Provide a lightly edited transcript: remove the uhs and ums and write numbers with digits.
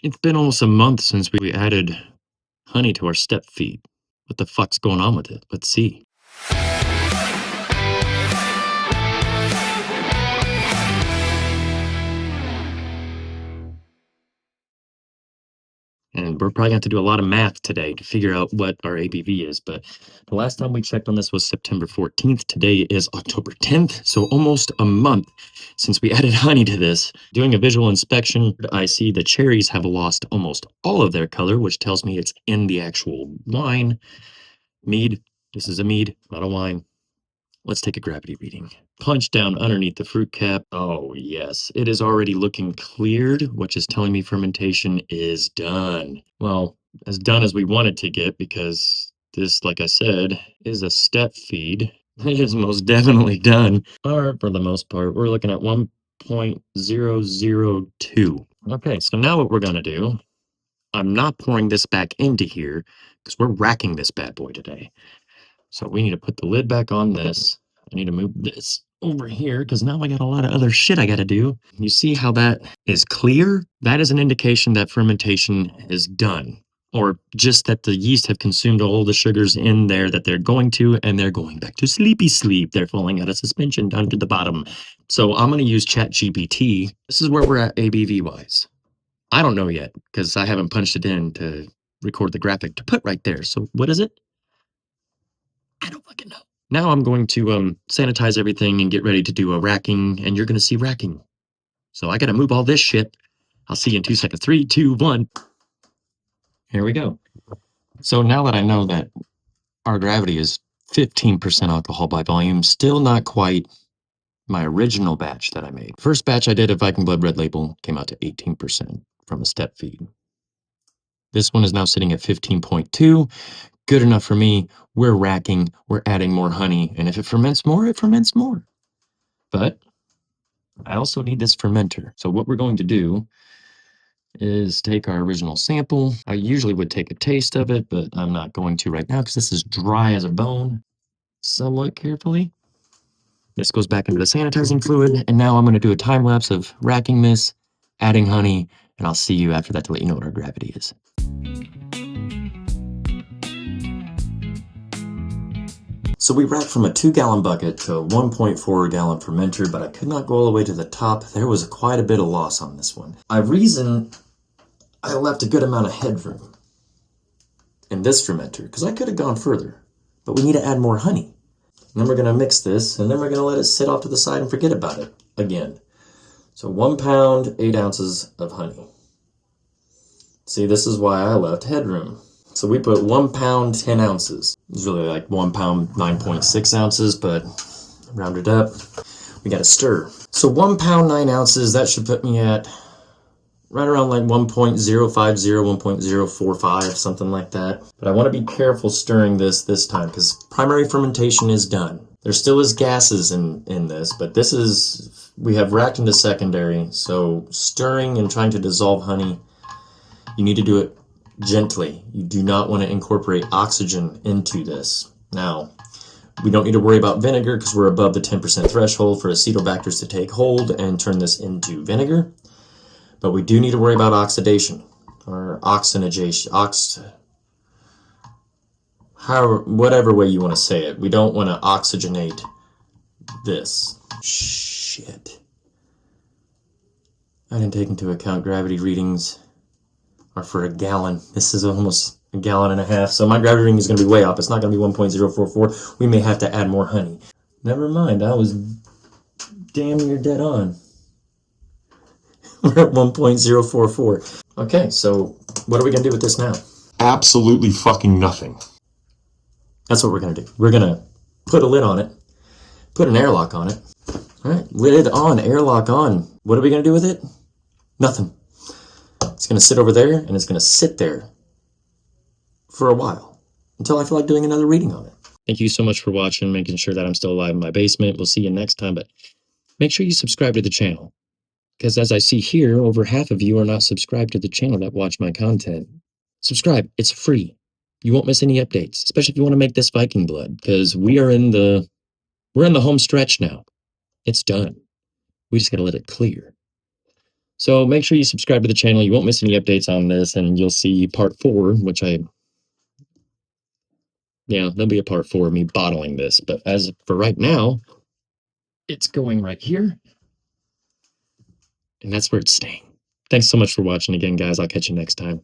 It's been almost a month since we added honey to our step feed. What the fuck's going on with it? Let's see. And we're probably going to have to do a lot of math today to figure out what our ABV is. But the last time we checked on this was September 14th. Today is October 10th. So almost a month since we added honey to this. Doing a visual inspection, I see the cherries have lost almost all of their color, which tells me it's in the actual wine. Mead. This is a mead, not a wine. Let's take a gravity reading. Punch down underneath the fruit cap. Oh, yes. It is already looking cleared, which is telling me fermentation is done. Well, as done as we want it to get, because this, like I said, is a step feed. It is most definitely done. Or, for the most part, we're looking at 1.002. Okay, so now what we're going to do, I'm not pouring this back into here because we're racking this bad boy today. So we need to put the lid back on this. I need to move this over here because now I got a lot of other shit I got to do. You see how that is clear? That is an indication that fermentation is done, or just that the yeast have consumed all the sugars in there that they're going to, and they're going back to sleepy sleep. They're falling out of suspension down to the bottom. So I'm going to use ChatGPT. This is where we're at ABV wise. I don't know yet because I haven't punched it in to record the graphic to put right there. So what is it? I don't fucking know. Now I'm going to sanitize everything and get ready to do a racking, and you're going to see racking. So I got to move all this shit. I'll see you in 2 seconds. 3, 2, 1. Here we go. So now that I know that our gravity is 15% alcohol by volume, still not quite my original batch that I made. First batch I did at Viking Blood Red Label came out to 18% from a step feed. This one is now sitting at 15.2. Good enough for me. We're racking, we're adding more honey, and if it ferments more, it ferments more. But I also need this fermenter. So what we're going to do is take our original sample. I usually would take a taste of it, but I'm not going to right now because this is dry as a bone. Somewhat carefully. This goes back into the sanitizing fluid, and now I'm going to do a time lapse of racking this, adding honey, and I'll see you after that to let you know what our gravity is. So we racked from a 2-gallon bucket to a 1.4-gallon fermenter, but I could not go all the way to the top. There was quite a bit of loss on this one. I left a good amount of headroom in this fermenter because I could have gone further, but we need to add more honey. And then we're going to mix this, and then we're going to let it sit off to the side and forget about it again. So 1 pound, 8 ounces of honey. See, this is why I left headroom. So we put 1 pound, 10 ounces. It's really like 1 pound, 9.6 ounces, but rounded up, we got to stir. So 1 pound, 9 ounces, that should put me at right around like 1.050, 1.045, something like that. But I want to be careful stirring this time because primary fermentation is done. There still is gases in this, but this is, we have racked into secondary. So stirring and trying to dissolve honey, you need to do it gently. You do not want to incorporate oxygen into this. Now, we don't need to worry about vinegar because we're above the 10% threshold for acetobacters to take hold and turn this into vinegar. But we do need to worry about oxidation or oxygenation, whatever way you want to say it. We don't want to oxygenate this. Shit. I didn't take into account gravity readings. Or for a gallon. This is almost a gallon and a half. So my gravity reading is going to be way off. It's not going to be 1.044. We may have to add more honey. Never mind. I was damn near dead on. We're at 1.044. Okay, so what are we going to do with this now? Absolutely fucking nothing. That's what we're going to do. We're going to put a lid on it. Put an airlock on it. All right, lid on, airlock on. What are we going to do with it? Nothing. It's going to sit over there, and it's going to sit there for a while until I feel like doing another reading on it. Thank you so much for watching, making sure that I'm still alive in my basement. We'll see you next time, but make sure you subscribe to the channel because as I see here, over half of you are not subscribed to the channel that watch my content. Subscribe. It's free. You won't miss any updates, especially if you want to make this Viking blood because we're in the home stretch now. It's done. We just got to let it clear. So make sure you subscribe to the channel. You won't miss any updates on this, and you'll see part 4, which yeah, there'll be a part 4 of me bottling this. But as for right now, it's going right here, and that's where it's staying. Thanks so much for watching again, guys. I'll catch you next time.